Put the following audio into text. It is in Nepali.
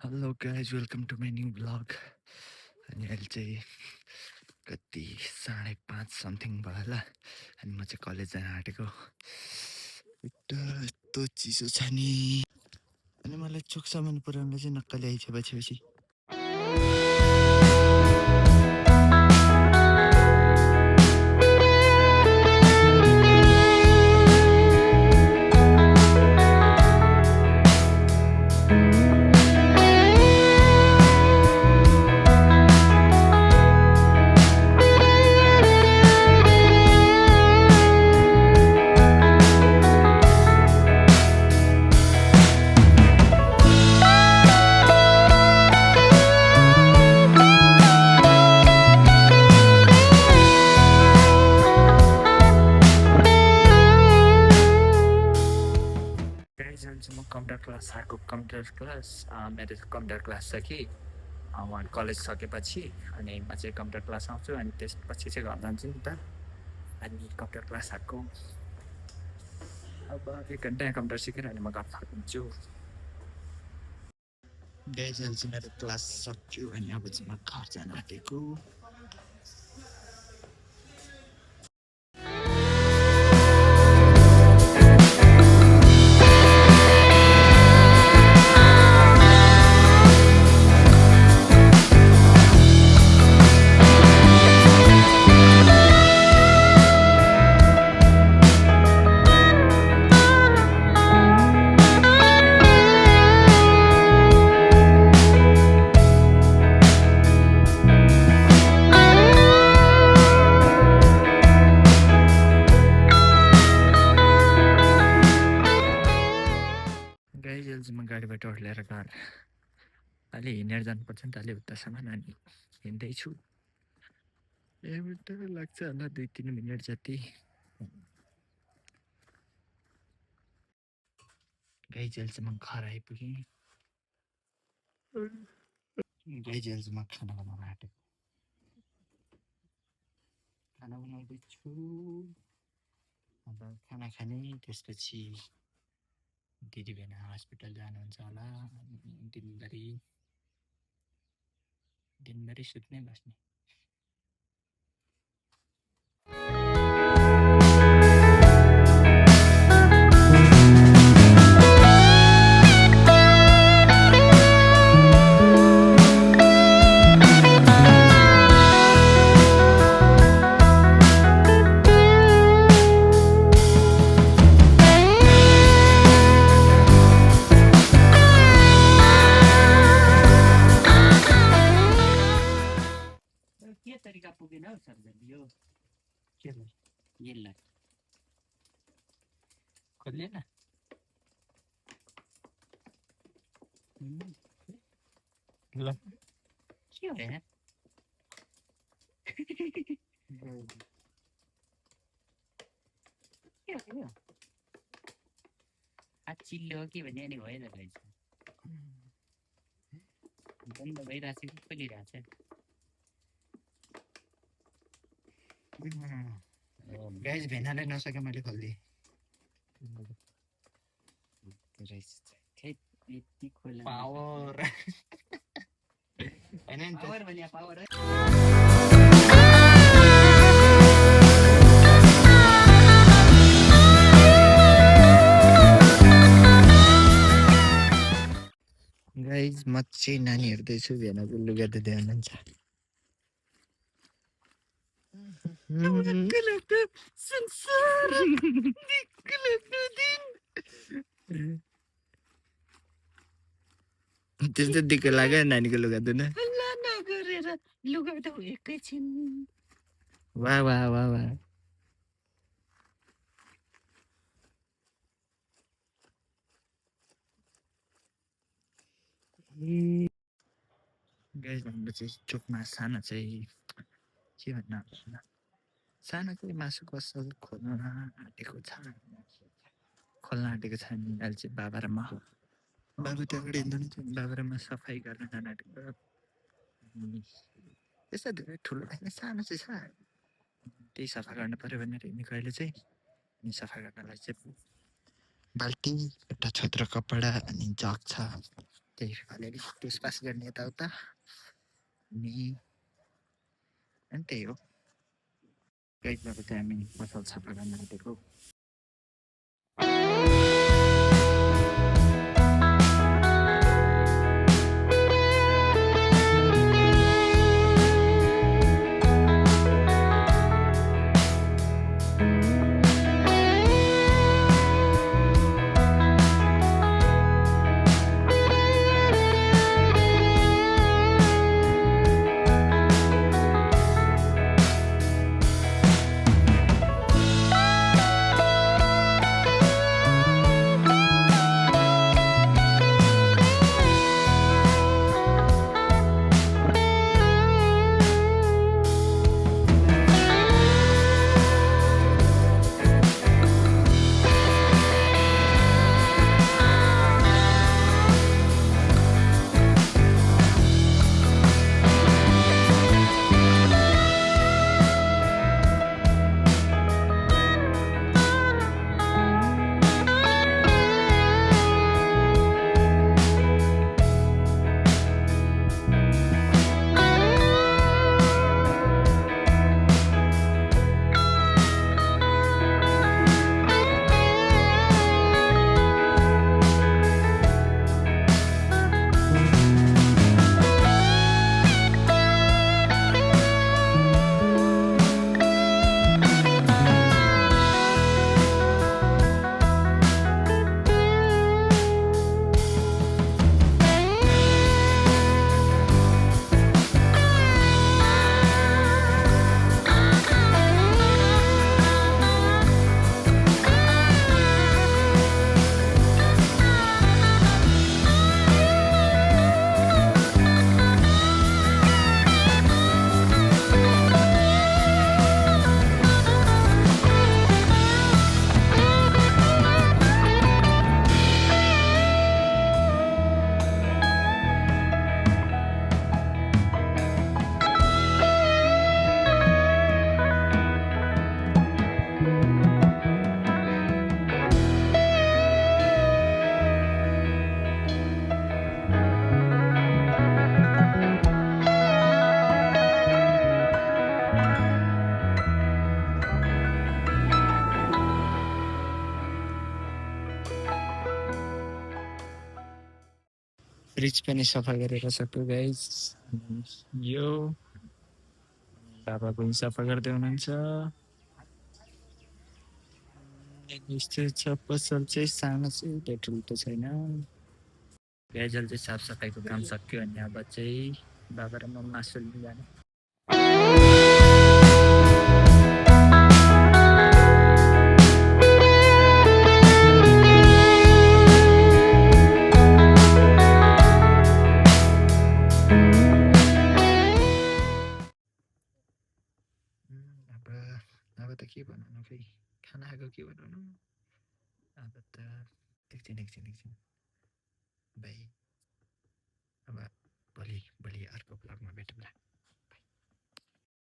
Hello guys welcome to my new blog. अनि अहिले चाहिँ कति 5:30 समथिङ भयो होला। अनि म चाहिँ कलेज जान आँटेको। यस्तो चिसो छ नि। अनि मलाई चोकसम्म पुऱ्याउनु चाहिँ नक्कली आइछ पछि। गाइज अहिले चाहिँ म कम्प्युटर क्लास आएको। कम्प्युटर क्लास मेरो कम्प्युटर क्लास छ कि उहाँ कलेज सकेपछि अनि म चाहिँ कम्प्युटर क्लास आउँछु अनि त्यसपछि चाहिँ घर जान्छु नि त। अनि कम्प्युटर क्लास आएको अब 1 घन्टा कम्प्युटर सिकेर अनि म घर फर्किन्छु। गाइज अहिले चाहिँ मेरो क्लास सक्यो अनि अब चाहिँ म घर जान आँटेको। गाइज अहिले चाहिँ म गाडीबाट ओर्लेर घर अलि हिँडेर जानुपर्छ नि त अलि उतासम्म। अनि हिँड्दैछु। यहाँबाट लाग्छ होला 2-3 मिनट जति। गाइज अहिले चाहिँ म घर आइपुगेँ। गाइज अहिले चाहिँ म खाना बनाउन आँटेको। खाना बनाउँदैछु। अब खाना खाने त्यसपछि दिदीबहिनी हस्पिटल जानुहुन्छ होला। दिनभरि सुत्नै बस्ने। के तरिका पुगेन हौ सरजन यो यसलाई खोल्दैन। ल के हो यार के हो यो चिल्लो हो कि भने अनि भइरहेको रहेछ। बन्द भइरहेको छ कि खोलिरहेको छ। गाइज भेनाले नसके मैले खोलिदिएँ। पावर होइन पावर भने पावर है। गाइज म चाहिँ नानी हेर्दैछु। भेनाको लुगा त ध्यान छ। त्यस्तो दिक्क लाग्यो नानीको लुगा धुन। नगरेर लुगा त एकैछिन। वाह वाह वाह वाह। गाइज हाम्रो चाहिँ चोकमा सानो चाहिँ के भन्नु सानो चाहिँ मासुको पसल खोल्न आँटेको छ। अनि अहिले चाहिँ बाबा र म बाबु त्यहाँबाट हिँड्दै बाबा र म सफाइ गर्न जान आँटेको। त्यस्तो धेरै ठुलो होइन सानो चाहिँ छ। त्यही सफा गर्नु पऱ्यो भनेर हिँडेको अहिले चाहिँ। अनि सफा गर्नलाई चाहिँ बाल्टी एउटा छोत्रो कपडा अनि जग छ त्यही अलिअलि टेस्टपास गर्ने यताउता अनि त्यही हो गाइडबाट चाहिँ हामी पसल सफा गर्न आँटेको फ्रिज पनि सफा गरेर सक्यो गाइस यो बाबा पनि सफा गर्दै हुनुहुन्छ यस्तो छ पसल चाहिँ सानो चाहिँ त्यो ठुलो त छैन गाइजल चाहिँ साफसफाइको काम सक्यो अनि अब चाहिँ बाबा र म मासु लिन जाने अब त के बनाउनु फेरि खाना खाएको के बनाउनु अब त एकछिन भाइ अब भोलि अर्को ब्लगमा भेटौँला